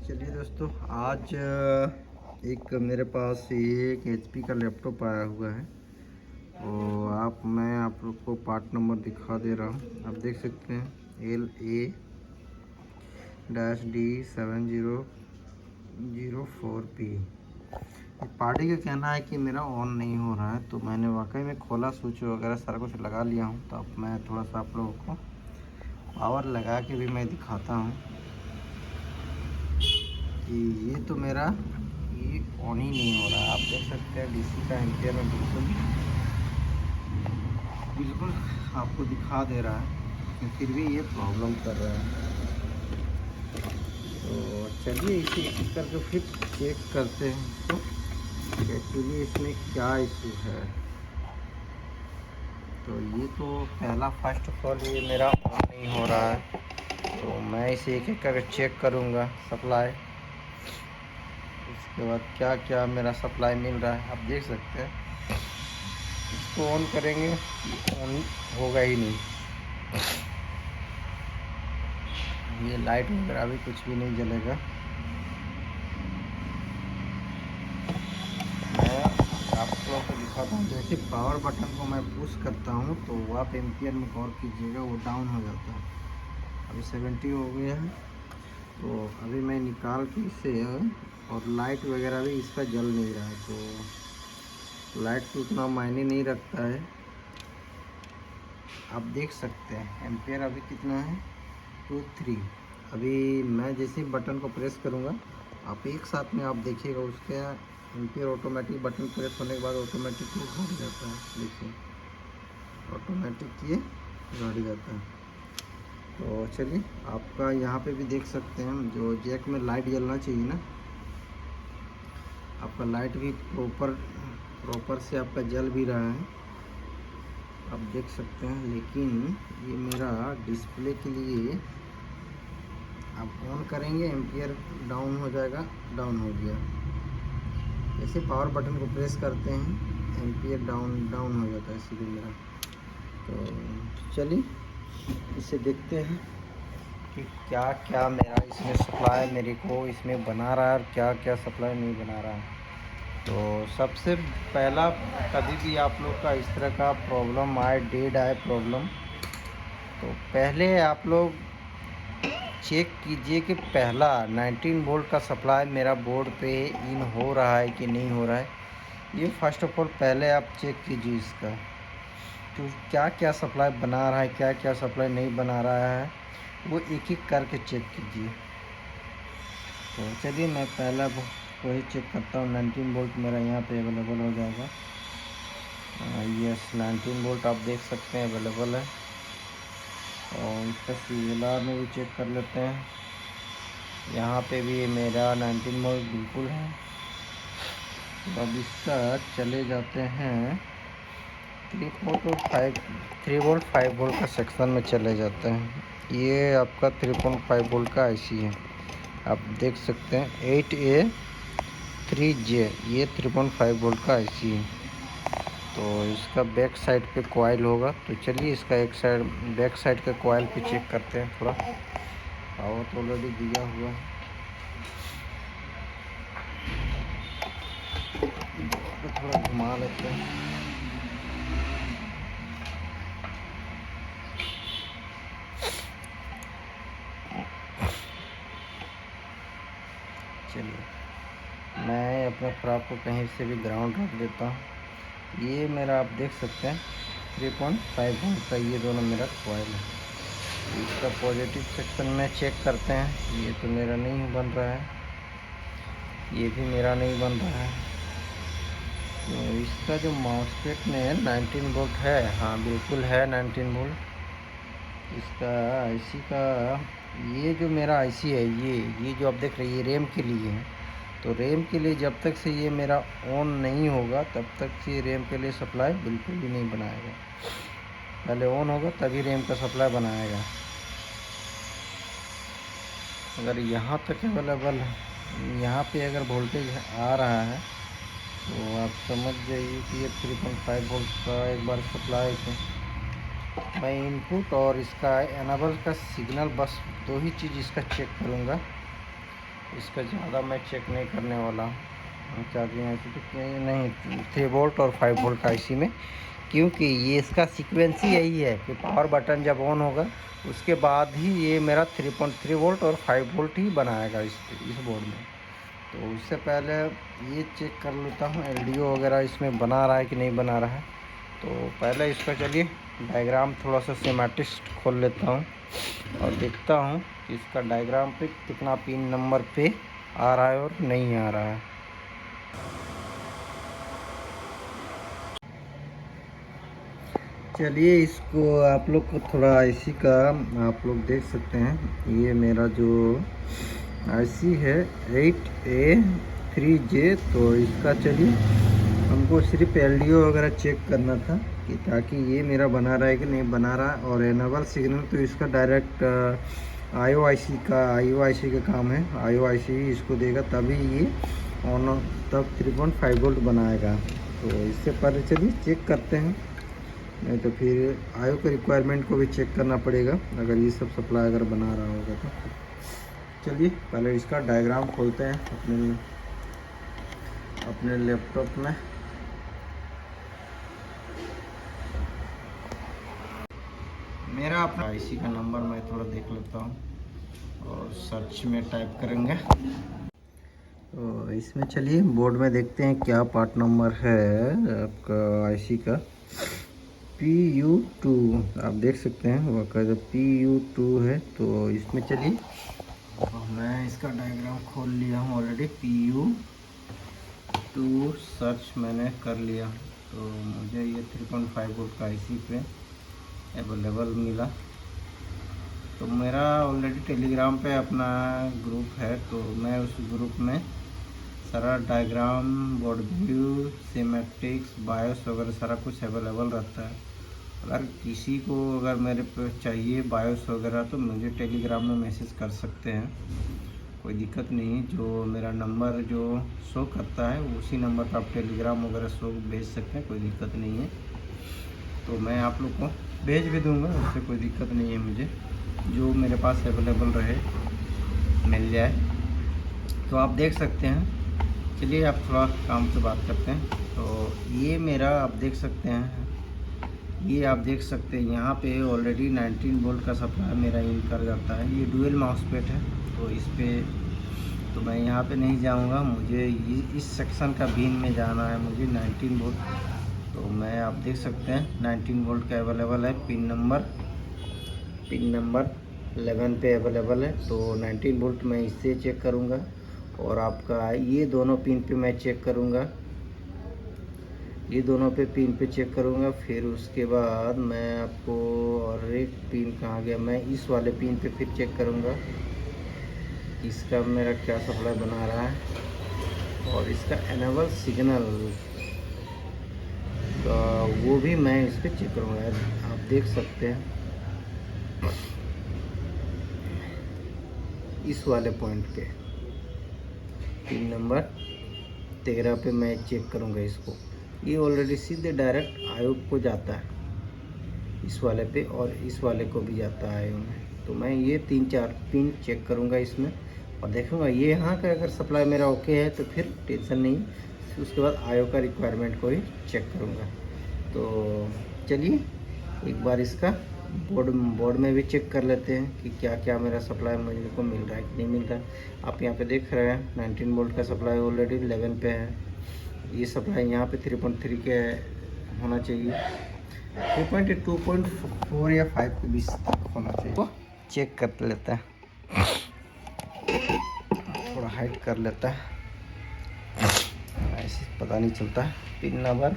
चलिए दोस्तों, आज एक मेरे पास ये एक HP का लैपटॉप आया हुआ है। तो मैं आप लोग को पार्ट नंबर दिखा दे रहा हूँ। आप देख सकते हैं LA-D7004P। पार्टी का कहना है कि मेरा ऑन नहीं हो रहा है, तो मैंने वाकई में खोला, स्विच वगैरह सारा कुछ लगा लिया हूँ। तो अब मैं थोड़ा सा आप लोगों को पावर लगा के भी मैं दिखाता हूँ कि ये तो मेरा ये ऑन ही नहीं हो रहा है। आप देख सकते हैं DC का एम्पियर में बिल्कुल बिल्कुल आपको दिखा दे रहा है, फिर भी ये प्रॉब्लम कर रहा है। तो चलिए इसे एक करके फिर चेक करते हैं इसको कि एक्चुअली इसमें क्या इशू है। तो ये तो पहला फर्स्ट ऑफ ऑल ये मेरा ऑन नहीं हो रहा है, तो मैं इसे एक एक करके चेक करूँगा सप्लाई। उसके बाद क्या क्या मेरा सप्लाई मिल रहा है, आप देख सकते हैं। इसको ऑन करेंगे, ऑन होगा ही नहीं। ये लाइट वगैरह भी कुछ भी नहीं जलेगा। मैं आप लोगों को दिखाता हूँ, जैसे पावर बटन को मैं पुश करता हूँ तो आप एम्पियर में गौर कीजिएगा, वो डाउन हो जाता है। अभी 70 हो गया है। तो अभी मैं निकाल के इसे, और लाइट वगैरह भी इसका जल नहीं रहा है, तो लाइट तो उतना मायने नहीं रखता है। आप देख सकते हैं एम्पियर अभी कितना है, 23। अभी मैं जैसे ही बटन को प्रेस करूँगा, आप एक साथ में आप देखिएगा उसके एम्पियर ऑटोमेटिक बटन प्रेस होने के बाद ऑटोमेटिक वो घट जाता है। देखिए ऑटोमेटिक ये घट जाता है। तो चलिए आपका यहाँ पे भी देख सकते हैं, जो जैक में लाइट जलना चाहिए ना, आपका लाइट भी प्रॉपर से आपका जल भी रहा है, आप देख सकते हैं। लेकिन ये मेरा डिस्प्ले के लिए आप ऑन करेंगे, एम्पियर डाउन हो जाएगा, डाउन हो गया। जैसे पावर बटन को प्रेस करते हैं एम्पियर डाउन हो जाता है सीधे मेरा। तो चलिए इसे देखते हैं कि क्या क्या मेरा इसमें सप्लाई मेरे को इसमें बना रहा है और क्या क्या सप्लाई नहीं बना रहा है। तो सबसे पहला, कभी भी आप लोग का इस तरह का प्रॉब्लम आए, डेड आए प्रॉब्लम, तो पहले आप लोग चेक कीजिए कि पहला 19 वोल्ट का सप्लाई मेरा बोर्ड पे इन हो रहा है कि नहीं हो रहा है। ये फर्स्ट ऑफ ऑल पहले आप चेक कीजिए इसका, तो क्या क्या सप्लाई बना रहा है, क्या क्या सप्लाई नहीं बना रहा है, वो एक एक करके चेक कीजिए। तो चलिए मैं पहला वही चेक करता हूँ। 19 वोल्ट मेरा यहाँ पे अवेलेबल हो जाएगा। यस, 19 वोल्ट आप देख सकते हैं अवेलेबल है। और इसका CLR में भी चेक कर लेते हैं। यहाँ पे भी मेरा 19 वोल्ट बिल्कुल है। तो अब इसका चले जाते हैं 3 वोल्ट 5 वोल्ट का सेक्शन में चले जाते हैं। ये आपका 3.5 वोल्ट का IC है, आप देख सकते हैं 8A3J, ये 3.5 वोल्ट का IC है। तो इसका बैक साइड पे कॉइल होगा। तो चलिए इसका एक साइड बैक साइड के कॉइल पे चेक करते हैं। थोड़ा पावर तो ऑलरेडी दिया हुआ है, तो थोड़ा घुमा लेते हैं। चलिए मैं अपने फ्रॉक को कहीं से भी ग्राउंड रख देता हूँ। ये मेरा आप देख सकते हैं 3.5 वोल्ट का ये दोनों मेरा कॉइल है। इसका पॉजिटिव सेक्शन में चेक करते हैं। ये तो मेरा नहीं बन रहा है, ये भी मेरा नहीं बन रहा है। तो इसका जो मॉसफेट में 19 वोल्ट है, हाँ बिल्कुल है 19 वोल्ट। इसका IC का ये जो मेरा IC है, ये जो आप देख रहे हैं, ये रैम के लिए है। तो रैम के लिए जब तक से ये मेरा ऑन नहीं होगा तब तक ये रैम के लिए सप्लाई बिल्कुल भी नहीं बनाएगा। पहले ऑन होगा तभी रैम का सप्लाई बनाएगा। अगर यहाँ तक अवेलेबल है, यहाँ पे अगर वोल्टेज आ रहा है, तो आप समझ जाइए कि ये 3.5 वोल्ट का एक बार सप्लाई है। मैं इनपुट और इसका एनाबल का सिग्नल, बस दो ही चीज़ इसका चेक करूँगा। इसका ज़्यादा मैं चेक नहीं करने वाला हूँ। चार्जिंग ऐसी तो नहीं 3 वोल्ट और 5 वोल्ट का इसी में, क्योंकि ये इसका सीक्वेंस ही यही है कि पावर बटन जब ऑन होगा उसके बाद ही ये मेरा 3.3 वोल्ट और 5 वोल्ट ही बनाएगा इस बोर्ड में। तो उससे पहले ये चेक कर लेता हूँ एलडीओ वगैरह इसमें बना रहा है कि नहीं बना रहा है। तो पहले इसका चलिए डायग्राम थोड़ा सा स्कीमेटिक खोल लेता हूँ और देखता हूँ कि इसका डायग्राम पे कितना पिन नंबर पे आ रहा है और नहीं आ रहा है। चलिए इसको आप लोग को थोड़ा आईसी का आप लोग देख सकते हैं। ये मेरा जो आईसी है 8A3J। तो इसका चलिए हमको सिर्फ एलडीओ वगैरह चेक करना था कि ताकि ये मेरा बना रहा है कि नहीं बना रहा। और एनेबल सिग्नल तो इसका डायरेक्ट आईओआईसी का काम है। आईओआईसी इसको देगा तभी ये ऑन तब 3.5 वोल्ट बनाएगा। तो इससे पहले चलिए चेक करते हैं, नहीं तो फिर आईओ के रिक्वायरमेंट को भी चेक करना पड़ेगा अगर ये सब सप्लाई अगर बना रहा होगा तो। चलिए पहले इसका डायग्राम खोलते हैं अपने लैपटॉप में। मेरा अपना आईसी का नंबर मैं थोड़ा देख लेता हूँ और सर्च में टाइप करेंगे। तो इसमें चलिए बोर्ड में देखते हैं क्या पार्ट नंबर है आपका आईसी का। PU2 आप देख सकते हैं वो का जब PU2 है। तो इसमें चलिए मैं इसका डायग्राम खोल लिया हूँ ऑलरेडी। PU2 सर्च मैंने कर लिया। तो मुझे ये 3.5 वोल्ट का आईसी पे अवेलेबल मिला। तो मेरा ऑलरेडी टेलीग्राम पे अपना ग्रुप है, तो मैं उस ग्रुप में सारा diagram, board view, schematics, BIOS वगैरह सारा कुछ अवेलेबल रहता है। अगर किसी को अगर मेरे पे चाहिए बायोस वगैरह तो मुझे टेलीग्राम में मैसेज कर सकते हैं, कोई दिक्कत नहीं। जो मेरा नंबर जो शो करता है उसी नंबर पर आप टेलीग्राम वगैरह शो भेज सकते हैं, कोई दिक्कत नहीं है। तो मैं आप लोग को भेज भी दूंगा, उससे कोई दिक्कत नहीं है। मुझे जो मेरे पास अवेलेबल रहे मिल जाए। तो आप देख सकते हैं। चलिए आप थोड़ा काम से बात करते हैं। तो ये मेरा आप देख सकते हैं, ये आप देख सकते हैं यहाँ पे ऑलरेडी 19 वोल्ट का सप्लाई मेरा इन कर जाता है। ये डुअल माउसपैड है, तो इस पर तो मैं यहाँ पे नहीं जाऊँगा। मुझे इस सेक्शन का बिन में जाना है, मुझे 19 वोल्ट। तो मैं आप देख सकते हैं 19 वोल्ट का अवेलेबल है। पिन नंबर 11 पे अवेलेबल है। तो 19 वोल्ट मैं इससे चेक करूँगा और आपका ये दोनों पिन पे मैं चेक करूँगा, ये दोनों पे पिन पे चेक करूँगा। फिर उसके बाद मैं आपको और एक पिन कहाँ गया, मैं इस वाले पिन पे फिर चेक करूँगा इसका मेरा क्या सप्लाई बना रहा है। और इसका एनेबल सिग्नल वो भी मैं इस पर चेक करूँगा। आप देख सकते हैं इस वाले पॉइंट पे पिन नंबर 13 पे मैं चेक करूँगा इसको। ये ऑलरेडी सीधे डायरेक्ट आईओ को जाता है इस वाले पे, और इस वाले को भी जाता है आईओ में। तो मैं ये 3-4 पिन चेक करूँगा इसमें और देखूँगा ये यहाँ का अगर सप्लाई मेरा ओके है तो फिर टेंशन नहीं। उसके बाद आईओ का रिक्वायरमेंट को ही चेक करूँगा। तो चलिए एक बार इसका बोर्ड में भी चेक कर लेते हैं कि क्या क्या मेरा सप्लाई मुझे को मिल रहा है कि नहीं मिल रहा है। आप यहाँ पे देख रहे हैं 19 वोल्ट का सप्लाई ऑलरेडी 11 पे है। ये सप्लाई यहाँ पे 3.3 के होना चाहिए, 2.4 या 5 के बीच तक होना चाहिए। वो चेक कर लेता है, थोड़ा हाइड कर लेता है, ऐसे पता नहीं चलता है। पिन नंबर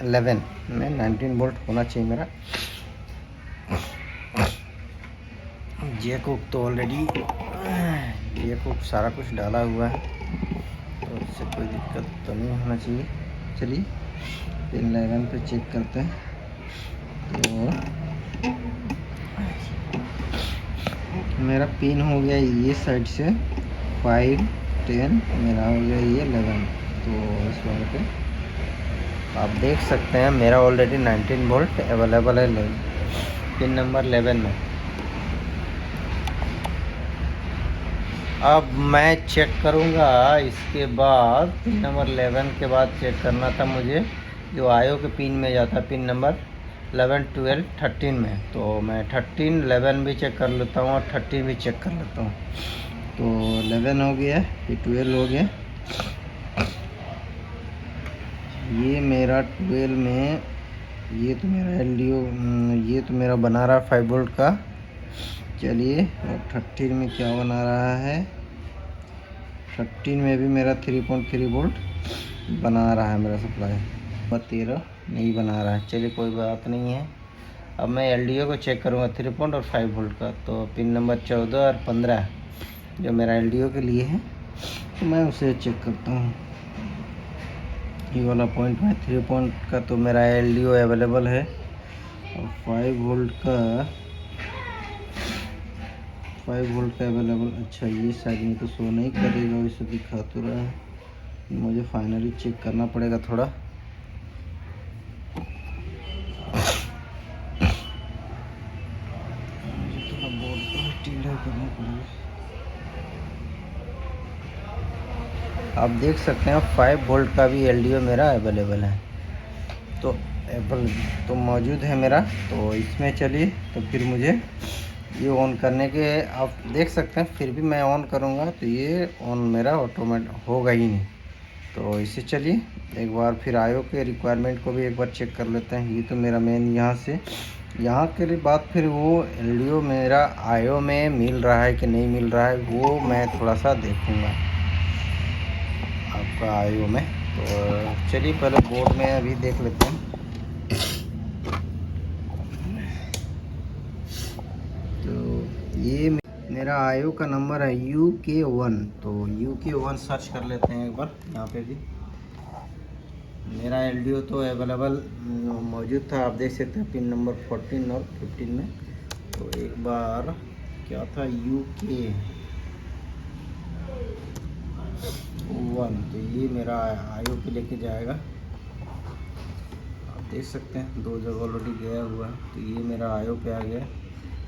11 में 19 वोल्ट होना चाहिए मेरा। जेक तो ऑलरेडी जेक सारा कुछ डाला हुआ है, तो इससे कोई दिक्कत तो नहीं होना चाहिए। चलिए पिन 11 पे चेक करते हैं। तो मेरा पिन हो गया ये साइड से 5, 10, मेरा हो गया ये 11। तो इस वाले पे आप देख सकते हैं मेरा ऑलरेडी 19 वोल्ट अवेलेबल है पिन नंबर 11 में। अब मैं चेक करूँगा इसके बाद पिन नंबर 11 के बाद चेक करना था मुझे, जो आयो के पिन में जाता है, पिन नंबर 11, 12, 13 में। तो मैं 13, 11 भी चेक कर लेता हूँ और 13 भी चेक कर लेता हूँ। तो 11 हो गया, फिर 12 हो गया। ये मेरा 12 में, ये तो मेरा LDO, ये तो मेरा बना रहा 5 वोल्ट का। चलिए, और 13 में क्या बना रहा है? 13 में भी मेरा 3.3 वोल्ट बना रहा है मेरा सप्लाई। 13 नहीं बना रहा है। चलिए कोई बात नहीं है। अब मैं LDO को चेक करूँगा 3.5 वोल्ट का। तो पिन नंबर 14 और 15 जो मेरा LDO के लिए है, तो मैं उसे चेक करता हूँ। ये वाला पॉइंट में 3 पॉइंट का तो मेरा LDO अवेलेबल है, और 5 वोल्ट का अवेलेबल। अच्छा, ये साइड में तो शो नहीं करेगा, वैसे दिखा तो रहा है। मुझे फाइनली चेक करना पड़ेगा थोड़ा। बोर्ड को टीला करना पड़ेगा। आप देख सकते हैं 5 वोल्ट का भी LDO मेरा अवेलेबल है, तो मौजूद है मेरा। तो इसमें चलिए, तो फिर मुझे ये ऑन करने के, आप देख सकते हैं, फिर भी मैं ऑन करूँगा तो ये ऑन मेरा ऑटोमेटिक होगा ही नहीं। तो इसे चलिए एक बार फिर आयो के रिक्वायरमेंट को भी एक बार चेक कर लेते हैं। ये तो मेरा मेन यहाँ के लिए बात, फिर वो LDO मेरा आयो में मिल रहा है कि नहीं मिल रहा है, वो मैं थोड़ा सा देखूँगा आपका आयो में। तो चलिए पहले बोर्ड में अभी देख लेते हैं। तो ये मेरा आयो का नंबर है UK1। तो UK1 सर्च कर लेते हैं एक बार। यहाँ पे भी मेरा LDO तो अवेलेबल मौजूद था, आप देख सकते हैं पिन नंबर 14 और 15 में। तो एक बार क्या था, UK1, तो ये मेरा आयो पे लेके जाएगा। आप देख सकते हैं 2 जगह ऑलरेडी गया हुआ है। तो ये मेरा आयो पे आ गया।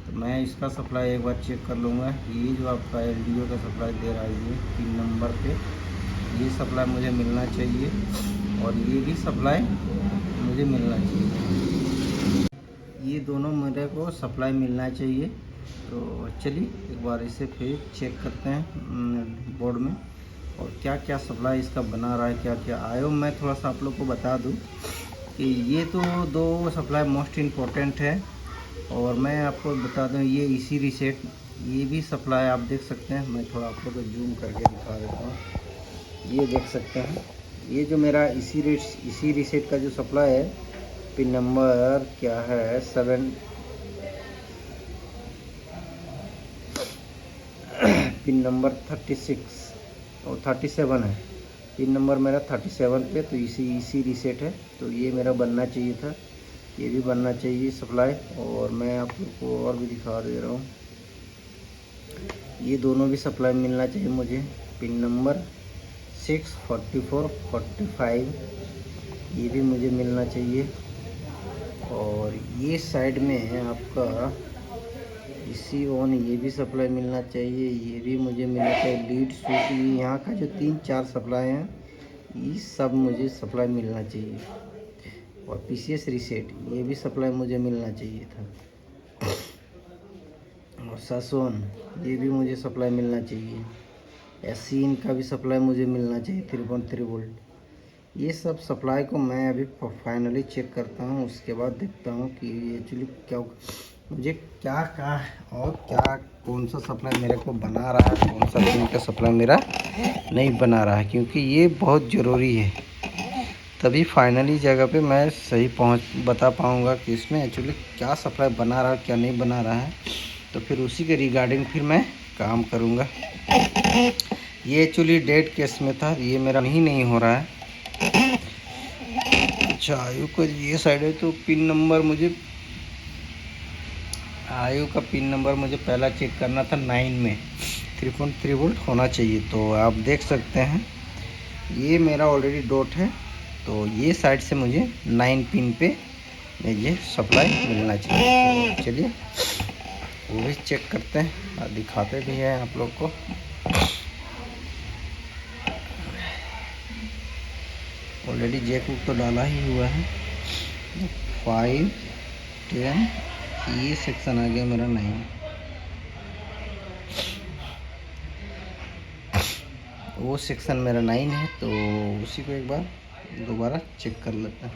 तो मैं इसका सप्लाई एक बार चेक कर लूँगा। ये जो आपका LDO का सप्लाई दे रहा है, ये पिन नंबर पे, ये सप्लाई मुझे मिलना चाहिए, और ये भी सप्लाई मुझे मिलना चाहिए। ये दोनों मेरे को सप्लाई मिलना चाहिए। तो चलिए एक बार इसे फिर चेक करते हैं बोर्ड में, और क्या क्या सप्लाई इसका बना रहा है, क्या क्या आयो। मैं थोड़ा सा आप लोग को बता दूं कि ये तो 2 सप्लाई मोस्ट इम्पोर्टेंट है। और मैं आपको बता दूं, ये इसी रीसेट, ये भी सप्लाई आप देख सकते हैं। मैं थोड़ा आप लोग को जूम करके दिखा देता हूँ। ये देख सकते हैं, ये जो मेरा इसी रीसेट का जो सप्लाई है, पिन नंबर क्या है 7, पिन नंबर 36 और 37 है। पिन नंबर मेरा 37 पे, तो इसी रीसेट है। तो ये मेरा बनना चाहिए था, ये भी बनना चाहिए सप्लाई। और मैं आप लोग को और भी दिखा दे रहा हूँ, ये दोनों भी सप्लाई मिलना चाहिए मुझे। पिन नंबर 6, 44, 45 ये भी मुझे मिलना चाहिए। और ये साइड में आपका इसी ऑन, ये भी सप्लाई मिलना चाहिए, ये भी मुझे मिलना चाहिए। लीड स्विच, ये यहाँ का जो 3-4 सप्लाई हैं, ये सब मुझे सप्लाई मिलना चाहिए। और PCS रीसेट, ये भी सप्लाई मुझे मिलना चाहिए था। और सासोन, ये भी मुझे सप्लाई मिलना चाहिए। एसीन का भी सप्लाई मुझे मिलना चाहिए 3.3 वोल्ट। ये सब सप्लाई को मैं अभी फाइनली चेक करता हूँ, उसके बाद देखता हूँ कि एक्चुअली क्या मुझे क्या कौन सा सप्लाई मेरे को बना रहा है, कौन सा पिन का सप्लाई मेरा नहीं बना रहा है। क्योंकि ये बहुत ज़रूरी है, तभी फाइनली जगह पे मैं सही बता पाऊँगा कि इसमें एक्चुअली क्या सप्लाई बना रहा है, क्या नहीं बना रहा है। तो फिर उसी के रिगार्डिंग फिर मैं काम करूँगा। ये एक्चुअली डेड केस में था, ये मेरा नहीं हो रहा है। अच्छा, आयु का ये साइड है, तो पिन नंबर मुझे, आयु का पिन नंबर मुझे पहला चेक करना था 9 में 3.3 वोल्ट होना चाहिए। तो आप देख सकते हैं ये मेरा ऑलरेडी डॉट है। तो ये साइड से मुझे 9 पिन पे मुझे सप्लाई मिलना चाहिए। तो चलिए वो भी चेक करते हैं और दिखाते भी हैं आप लोग को। ऑलरेडी जैक तो डाला ही हुआ है। 5, 10, ये सेक्शन आ गया मेरा 9। वो सेक्शन मेरा 9 है, तो उसी को एक बार दोबारा चेक कर लेते हैं।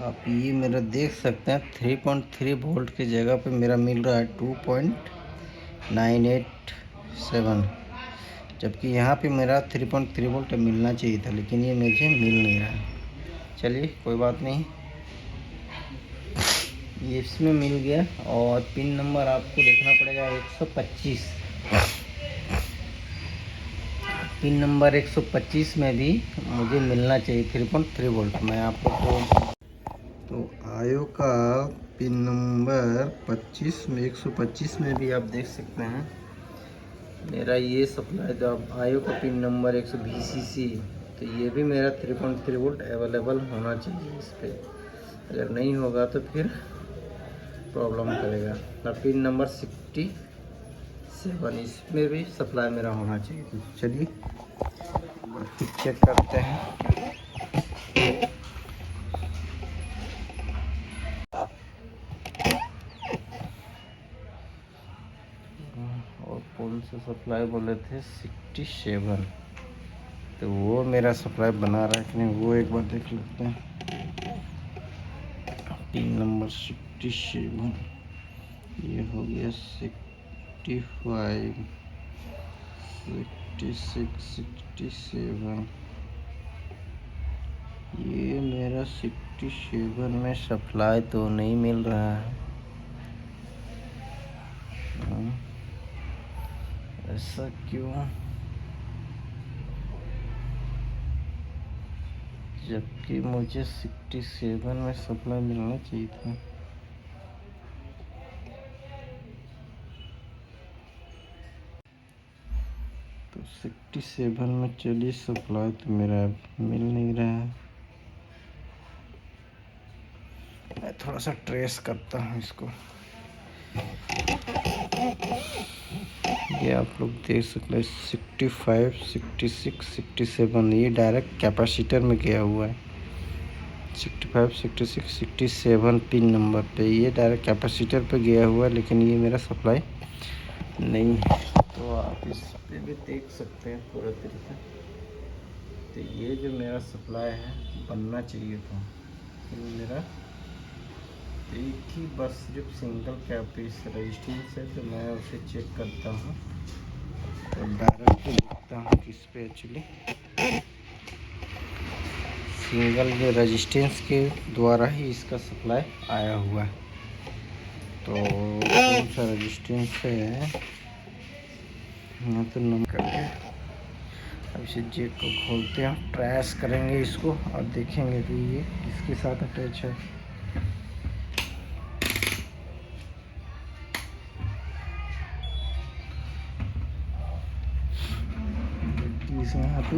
आप ये मेरा देख सकते हैं 3.3 वोल्ट की जगह पे मेरा मिल रहा है 2.987, जबकि यहाँ पे मेरा 3.3 वोल्ट मिलना चाहिए था, लेकिन ये मुझे मिल नहीं रहा है। चलिए कोई बात नहीं, ये इसमें मिल गया। और पिन नंबर आपको देखना पड़ेगा 125। पिन नंबर 125 में भी मुझे मिलना चाहिए 3.3 वोल्ट। मैं आपको तो आयो का पिन नंबर 25 में 125 में भी आप देख सकते हैं मेरा ये सप्लाई। जो आप आयो का पिन नंबर 120 CC, तो ये भी मेरा 3.3 वोल्ट अवेलेबल होना चाहिए इस पर। अगर नहीं होगा तो फिर प्रॉब्लम करेगा। और पिन नंबर 67, इसमें भी सप्लाई मेरा होना चाहिए। तो चलिए चेक करते हैं। और कौन सा सप्लाई बोले थे 67, तो वो मेरा सप्लाई बना रहा है कि नहीं वो एक बार देख लेते हैं। पिन नंबर 67, ये हो गया 65, 66, 67। ये मेरा 67 में सप्लाई तो नहीं मिल रहा है। ऐसा क्यों? जबकि मुझे 67 में सप्लाई मिलना चाहिए था। तो 67 में चलिए सप्लाई तो मेरा मिल नहीं रहा है। मैं थोड़ा सा ट्रेस करता हूँ इसको। ये आप लोग देख सकते हैं 65, 66, 67 ये डायरेक्ट कैपेसिटर में गया हुआ है। 65, 66, 67 पिन नंबर पे ये डायरेक्ट कैपेसिटर पे गया हुआ है, लेकिन ये मेरा सप्लाई नहीं है। तो आप इस पे भी देख सकते हैं पूरा तरीका। तो ये जो मेरा सप्लाई है बनना चाहिए था, मेरा एक ही बस सिर्फ सिंगल कैपेस रजिस्टेंस है। तो मैं उसे चेक करता हूँ और डायरेक्ट देखता हूँ कि इस पे एक्चुअली सिंगल जो रजिस्टेंस के द्वारा ही इसका सप्लाई आया हुआ है। तो कौन सा रजिस्टेंस है यहाँ तो नंबर करके अब इसे जेक को खोलते हैं, ट्रेस करेंगे इसको और देखेंगे कि ये किसके साथ अटैच है। इसमें यहाँ पे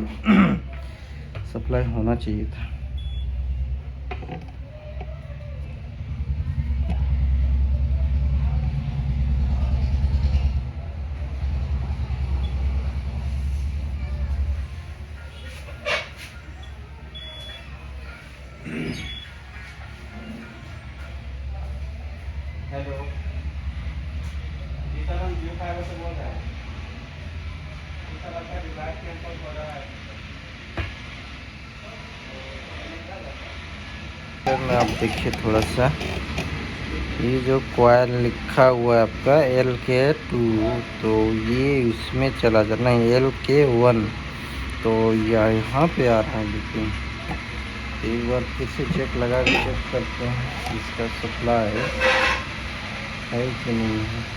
सप्लाई होना चाहिए था। हेलो जी सर, हम जियो फाइबर से बोल रहे हैं। जी सर, आपका डिवाइस कैंसिल हो रहा है। सर मैं आप देखिए थोड़ा सा, ये जो कॉइल लिखा हुआ है आपका LK2, तो ये इसमें चला जाना है LK1, तो यहाँ पे आ रहा है। लेकिन एक बार फिर से चेक लगा के चेक करते हैं इसका सप्लाई है कि नहीं है।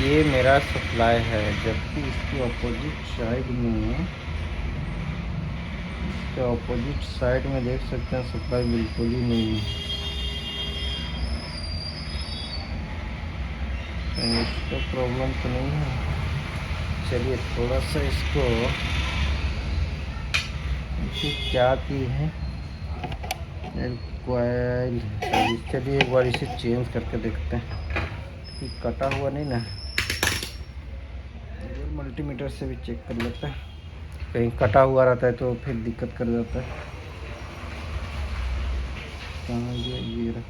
ये मेरा सप्लाई है, जबकि इसके अपोजिट साइड में, इसके अपोजिट साइड में देख सकते हैं सप्लाई बिल्कुल ही नहीं है। इसका प्रॉब्लम तो नहीं है। चलिए थोड़ा सा इसको क्या की है कॉइल, चलिए एक बार इसे चेंज करके देखते हैं कि कटा हुआ नहीं ना। मल्टीमीटर से भी चेक कर लेते हैं, कहीं कटा हुआ रहता है तो फिर दिक्कत कर जाता है। कहाँ ये रहा,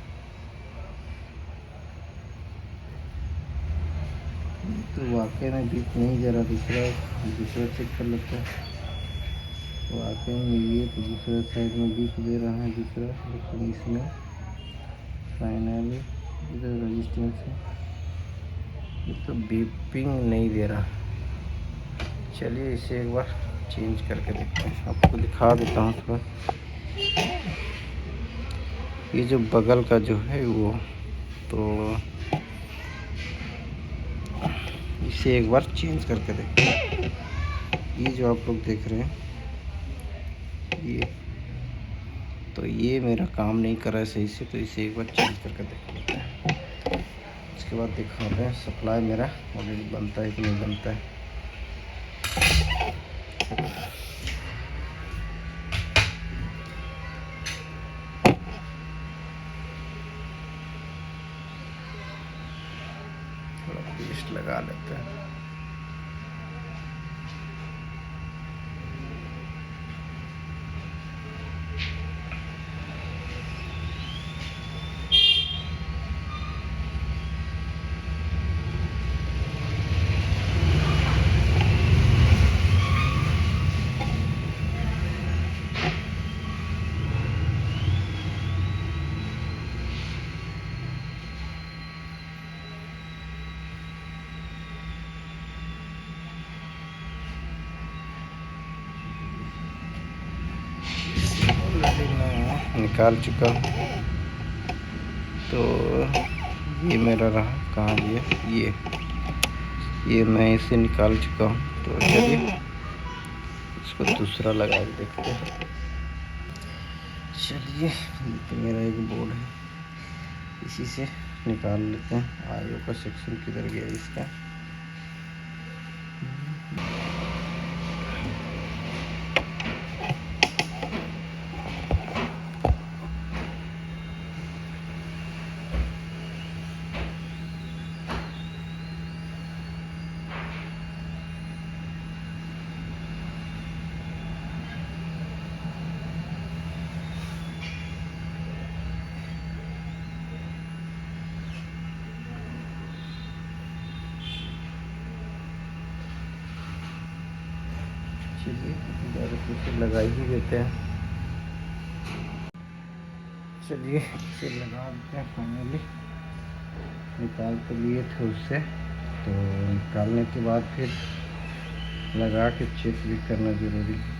तो वाकई में बीप नहीं दे रहा। दूसरा चेक कर लेते हैं। वाकई में ये तो दूसरे साइड में बीप दे रहा है दूसरा, लेकिन इसमें फाइनली इधर रजिस्टेंस है, ये तो बीपिंग नहीं दे रहा। चलिए इसे एक बार चेंज करके देखते हैं, आपको दिखा देता हूँ थोड़ा। ये जो बगल का जो है वो, तो इसे एक बार चेंज करके देखते हैं। ये जो आप लोग देख रहे हैं ये, तो ये मेरा काम नहीं कर रहा है सही से, तो इसे एक बार चेंज करके देख लेते हैं। उसके बाद दिखाते हैं सप्लाई मेरा ऑलरेडी बनता है कि नहीं बनता है। थोड़ा पेस्ट लगा लेते हैं। मैं निकाल चुका हूँ, तो ये मेरा रहा कहाँ गया, ये मैं इसे निकाल चुका हूँ। तो चलिए इसको दूसरा लगा के देखते हैं। चलिए ये तो मेरा एक बोर्ड है, इसी से निकाल लेते हैं। आईओ का सेक्शन किधर गया इसका। चलिए इसे लगा ही देते हैं। चलिए इसे लगा देते हैं फाइनली। निकाल तो लिए थे उससे, तो निकालने के बाद फिर लगा के चेक भी करना ज़रूरी है।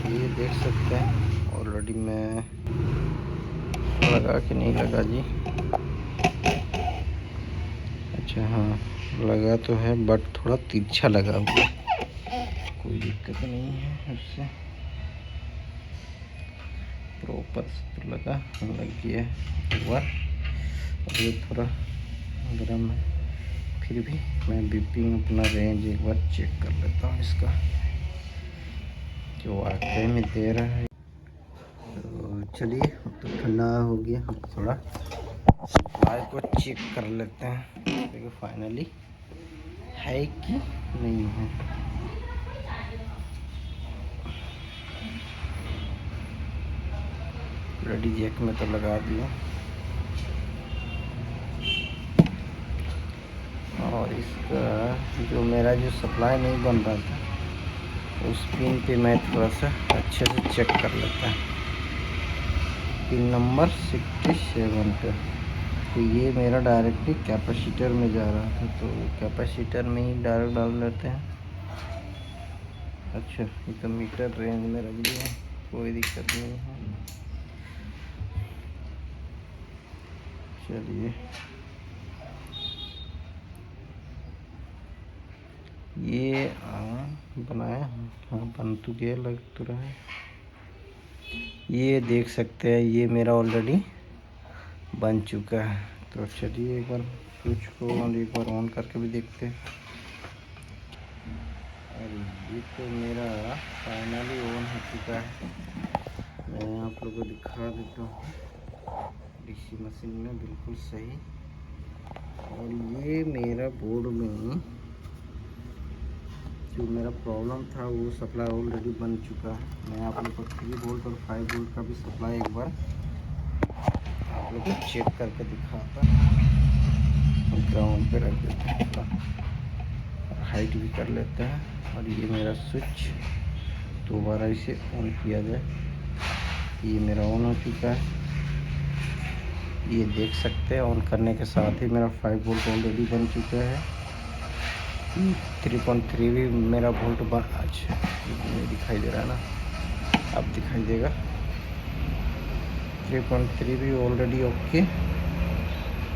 ये देख सकते हैं ऑलरेडी मैं लगा के नहीं लगा जी। अच्छा हाँ लगा तो है, बट थोड़ा तिरछा लगा हुआ, कोई दिक्कत नहीं है उससे। प्रॉपर तो लग गया है एक बार। और ये थोड़ा गर्म है, फिर भी मैं बीपिंग अपना रेंज एक बार चेक कर लेता हूँ इसका, जो वाकई में दे रहा है। तो चलिए अब तो ठंडा हो गया, हम थोड़ा सप्लाई को चेक कर लेते हैं, देखिए फाइनली है कि नहीं है। रेडी जैक में तो लगा दिया, और इसका जो मेरा जो सप्लाई नहीं बन रहा था उस पिन पे मैं थोड़ा सा अच्छे से चेक कर लेता है। पिन नंबर 67 पे, तो ये मेरा डायरेक्टली कैपेसिटर में जा रहा था, तो कैपेसिटर में ही डायरेक्ट डाल लेते हैं। अच्छा ये तो मीटर रेंज में रख दिया, कोई दिक्कत नहीं है। चलिए ये बनाया, हाँ बन तो गया, लग तो रहा है। ये देख सकते हैं ये मेरा ऑलरेडी बन चुका है। तो चलिए एक बार स्विच को एक बार ऑन करके भी देखते हैं। और ये तो मेरा फाइनली ऑन हो चुका है। मैं आप लोगों को दिखा देता हूँ डीसी मशीन में, बिल्कुल सही। और ये मेरा बोर्ड में जो मेरा प्रॉब्लम था वो सप्लाई ऑलरेडी बन चुका है। मैं आप लोग को 3 वोल्ट और 5 वोल्ट का भी सप्लाई एक बार आप लोग को चेक करके दिखाता। ग्राउंड पे रख देते हैं, थोड़ा हाइट भी कर लेते हैं। और ये मेरा स्विच दोबारा इसे ऑन किया जाए, ये मेरा ऑन हो चुका है। ये देख सकते हैं ऑन करने के साथ ही मेरा 5 वोल्ट ऑलरेडी बन चुका है। 3.3 भी मेरा वोल्ट बन, अच्छा नहीं दिखाई दे रहा है ना, अब दिखाई देगा। 3.3 भी ऑलरेडी ओके,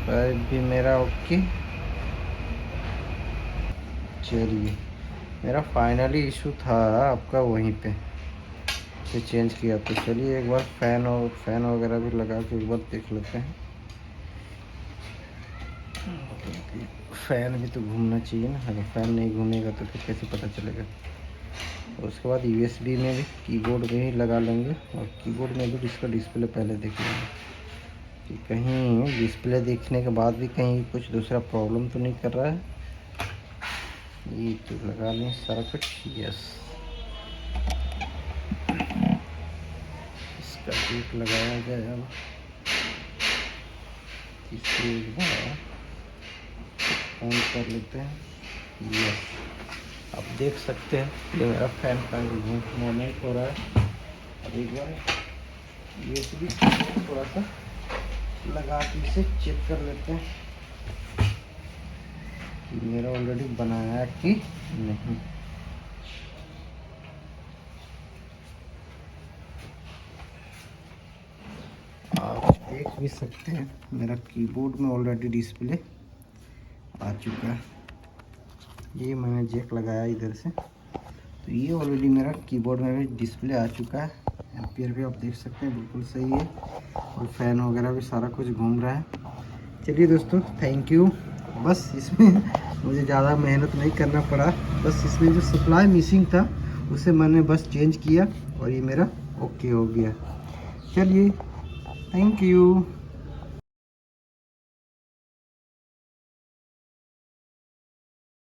5 भी मेरा ओके। चलिए मेरा फाइनली इशू था आपका वहीं पे चेंज किया। तो चलिए एक बार फैन वगैरह भी लगा के एक बार देख लेते हैं। फ़ैन भी तो घूमना चाहिए ना, अगर फ़ैन नहीं घूमेगा तो फिर कैसे पता चलेगा। और उसके बाद यूएसबी में भी कीबोर्ड में ही लगा लेंगे, और कीबोर्ड में भी इसका डिस्प्ले पहले देख लेंगे कि कहीं डिस्प्ले देखने के बाद भी कहीं कुछ दूसरा प्रॉब्लम तो नहीं कर रहा है। ये तो लगा लें सारा कुछ, यस। इसका एक लगाया जाए, अब इसको एक बार ऑन कर लेते हैं। यस, आप देख सकते हैं ये मेरा फैन का मूवमेंट हो रहा है। अब एक बार यूएसबी थोड़ा सा लगा के इसे चेक कर लेते हैं कि मेरा ऑलरेडी बनाया कि नहीं। आप देख भी सकते हैं मेरा कीबोर्ड में ऑलरेडी डिस्प्ले आ चुका है। ये मैंने जैक लगाया इधर से, तो ये ऑलरेडी मेरा कीबोर्ड में भी डिस्प्ले आ चुका है। एम्पियर भी आप देख सकते हैं बिल्कुल सही है, और फैन वगैरह भी सारा कुछ घूम रहा है। चलिए दोस्तों, थैंक यू। बस इसमें मुझे ज़्यादा मेहनत नहीं करना पड़ा, बस इसमें जो सप्लाई मिसिंग था उसे मैंने बस चेंज किया और ये मेरा ओके हो गया। चलिए, थैंक यू।